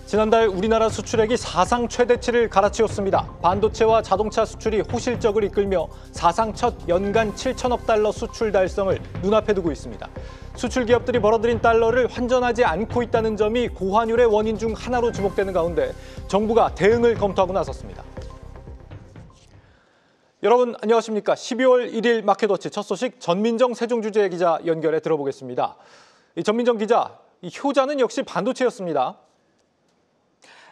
지난달 우리나라 수출액이 사상 최대치를 갈아치웠습니다. 반도체와 자동차 수출이 호실적을 이끌며 사상 첫 연간 7천억 달러 수출 달성을 눈앞에 두고 있습니다. 수출 기업들이 벌어들인 달러를 환전하지 않고 있다는 점이 고환율의 원인 중 하나로 주목되는 가운데 정부가 대응을 검토하고 나섰습니다. 여러분 안녕하십니까? 12월 1일 마켓워치 첫 소식 전민정 세종주재 기자 연결해 들어보겠습니다. 전민정 기자, 효자는 역시 반도체였습니다.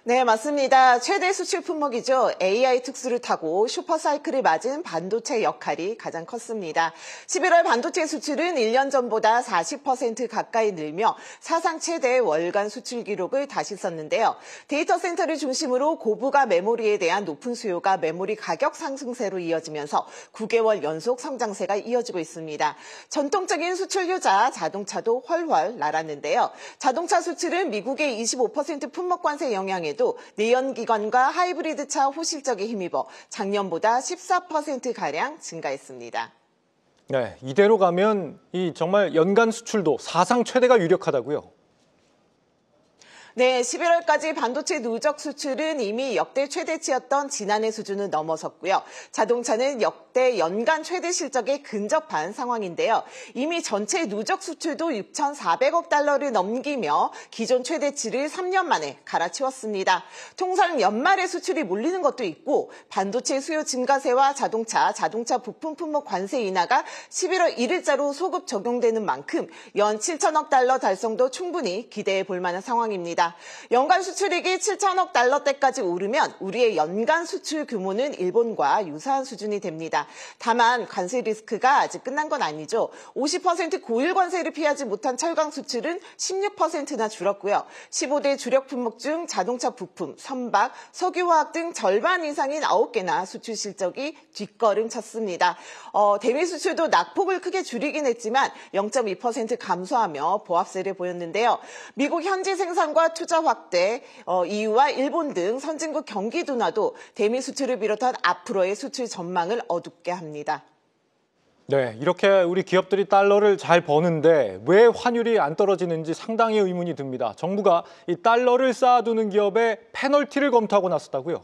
네, 맞습니다. 최대 수출 품목이죠. AI 특수를 타고 슈퍼사이클을 맞은 반도체 역할이 가장 컸습니다. 11월 반도체 수출은 1년 전보다 40% 가까이 늘며 사상 최대 월간 수출 기록을 다시 썼는데요. 데이터 센터를 중심으로 고부가 메모리에 대한 높은 수요가 메모리 가격 상승세로 이어지면서 9개월 연속 성장세가 이어지고 있습니다. 전통적인 수출 효자 자동차도 훨훨 날았는데요. 자동차 수출은 미국의 25% 품목 관세 영향에 내연기관과 하이브리드차 호실적에 힘입어 작년보다 14%가량 증가했습니다. 네, 이대로 가면 정말 연간 수출도 사상 최대가 유력하다고요? 네, 11월까지 반도체 누적 수출은 이미 역대 최대치였던 지난해 수준을 넘어섰고요. 자동차는 역대 연간 최대 실적에 근접한 상황인데요. 이미 전체 누적 수출도 6,400억 달러를 넘기며 기존 최대치를 3년 만에 갈아치웠습니다. 통상 연말에 수출이 몰리는 것도 있고 반도체 수요 증가세와 자동차 부품 품목 관세 인하가 11월 1일자로 소급 적용되는 만큼 연 7천억 달러 달성도 충분히 기대해 볼 만한 상황입니다. 연간 수출액이 7천억 달러대까지 오르면 우리의 연간 수출 규모는 일본과 유사한 수준이 됩니다. 다만 관세 리스크가 아직 끝난 건 아니죠. 50% 고일 관세를 피하지 못한 철강 수출은 16%나 줄었고요. 15대 주력 품목 중 자동차 부품, 선박, 석유화학 등 절반 이상인 9개나 수출 실적이 뒷걸음 쳤습니다. 대미 수출도 낙폭을 크게 줄이긴 했지만 0.2% 감소하며 보합세를 보였는데요. 미국 현지 생산과 투자 확대, EU와 일본 등 선진국 경기 둔화도 대미 수출을 비롯한 앞으로의 수출 전망을 어둡게 합니다. 네, 이렇게 우리 기업들이 달러를 잘 버는데 왜 환율이 안 떨어지는지 상당히 의문이 듭니다. 정부가 이 달러를 쌓아두는 기업에 페널티를 검토하고 나섰다고요?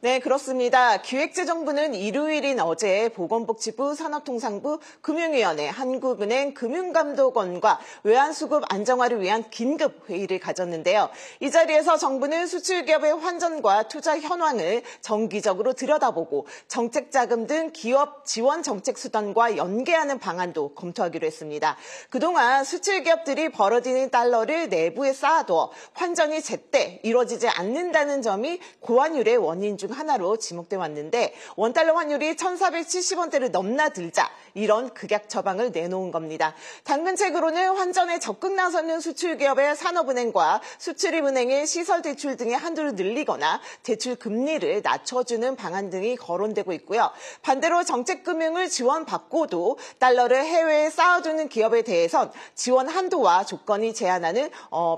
네, 그렇습니다. 기획재정부는 일요일인 어제 보건복지부, 산업통상부, 금융위원회, 한국은행, 금융감독원과 외환수급 안정화를 위한 긴급 회의를 가졌는데요. 이 자리에서 정부는 수출기업의 환전과 투자 현황을 정기적으로 들여다보고 정책자금 등 기업 지원 정책 수단과 연계하는 방안도 검토하기로 했습니다. 그동안 수출기업들이 벌어들이는 달러를 내부에 쌓아두어 환전이 제때 이루어지지 않는다는 점이 고환율의 원인 중 하나로 지목돼 왔는데 원달러 환율이 1,470원대를 넘나들자 이런 극약 처방을 내놓은 겁니다. 당근책으로는 환전에 적극 나서는 수출기업의 산업은행과 수출입은행의 시설대출 등의 한도를 늘리거나 대출 금리를 낮춰주는 방안 등이 거론되고 있고요. 반대로 정책금융을 지원받고도 달러를 해외에 쌓아두는 기업에 대해선 지원 한도와 조건이 제한하는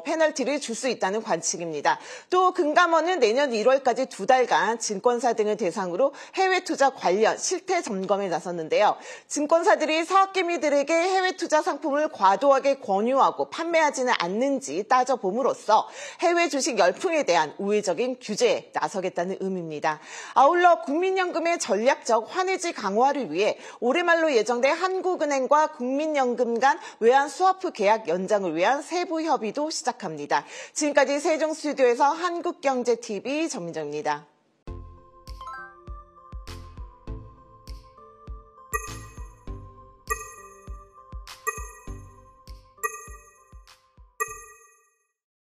페널티를 줄 수 있다는 관측입니다. 또 금감원은 내년 1월까지 2달간 증권사 등을 대상으로 해외 투자 관련 실태 점검에 나섰는데요. 증권사들이 사업개미들에게 해외 투자 상품을 과도하게 권유하고 판매하지는 않는지 따져봄으로써 해외 주식 열풍에 대한 우회적인 규제에 나서겠다는 의미입니다. 아울러 국민연금의 전략적 환해지 강화를 위해 올해 말로 예정된 한국은행과 국민연금 간 외환 스와프 계약 연장을 위한 세부 협의도 시작합니다. 지금까지 세종 스튜디오에서 한국경제TV 전민정입니다.